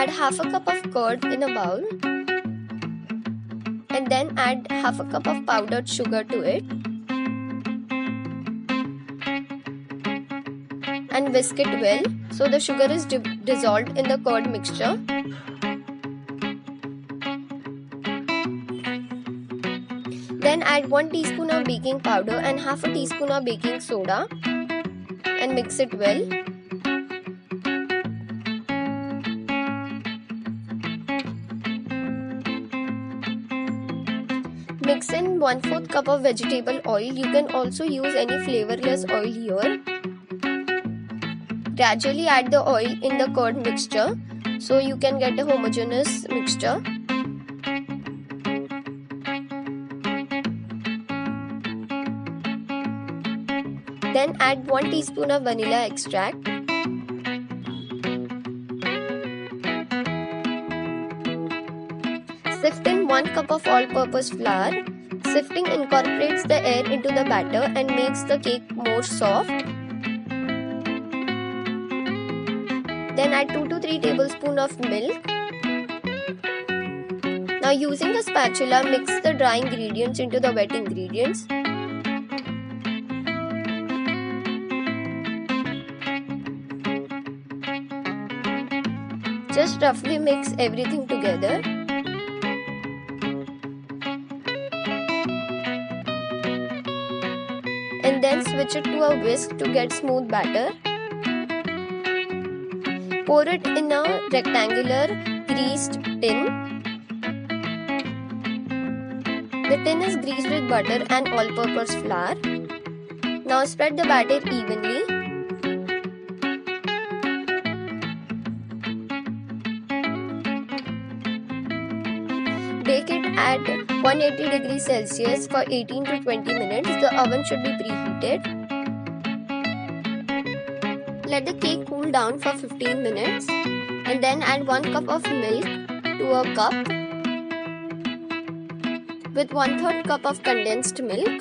Add half a cup of curd in a bowl and then add half a cup of powdered sugar to it and whisk it well so the sugar is dissolved in the curd mixture. Then add 1 teaspoon of baking powder and half a teaspoon of baking soda and mix it well. Mix in 1/4 cup of vegetable oil. You can also use any flavourless oil here. Gradually add the oil in the curd mixture so you can get a homogeneous mixture. Then add 1 teaspoon of vanilla extract. Sift in 1 cup of all-purpose flour. Sifting incorporates the air into the batter and makes the cake more soft. Then add 2 to 3 tablespoons of milk. Now using a spatula, mix the dry ingredients into the wet ingredients. Just roughly mix everything together. And then switch it to a whisk to get smooth batter. Pour it in a rectangular greased tin. The tin is greased with butter and all-purpose flour. Now spread the batter evenly. Bake it at 180 degrees Celsius for 18 to 20 minutes. The oven should be preheated. Let the cake cool down for 15 minutes and then add 1 cup of milk to a cup with 1/3 cup of condensed milk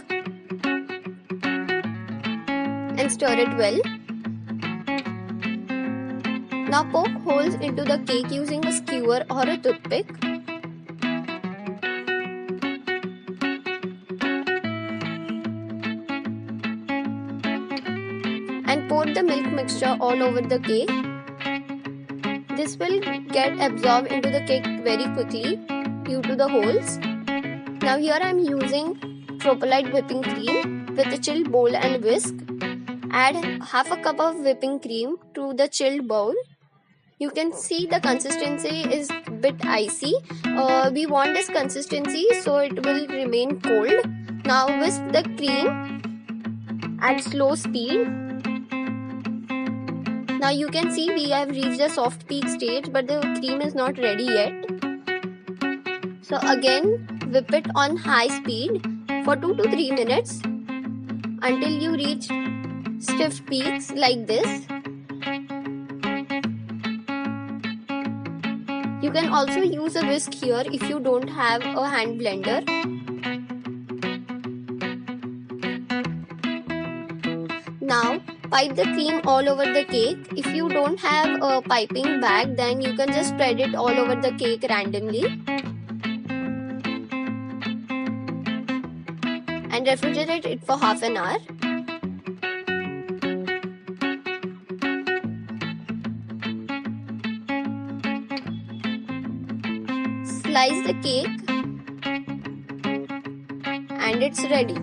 and stir it well. Now poke holes into the cake using a skewer or a toothpick. And pour the milk mixture all over the cake. This will get absorbed into the cake very quickly due to the holes. Now here I am using Propolyte whipping cream with a chilled bowl and whisk. Add half a cup of whipping cream to the chilled bowl. You can see the consistency is a bit icy. We want this consistency so it will remain cold. Now whisk the cream at slow speed. Now you can see we have reached the soft peak stage, but the cream is not ready yet. So again whip it on high speed for 2 to 3 minutes until you reach stiff peaks like this. You can also use a whisk here if you don't have a hand blender. Now pipe the cream all over the cake. If you don't have a piping bag, then you can just spread it all over the cake randomly and refrigerate it for half an hour. Slice the cake and it's ready.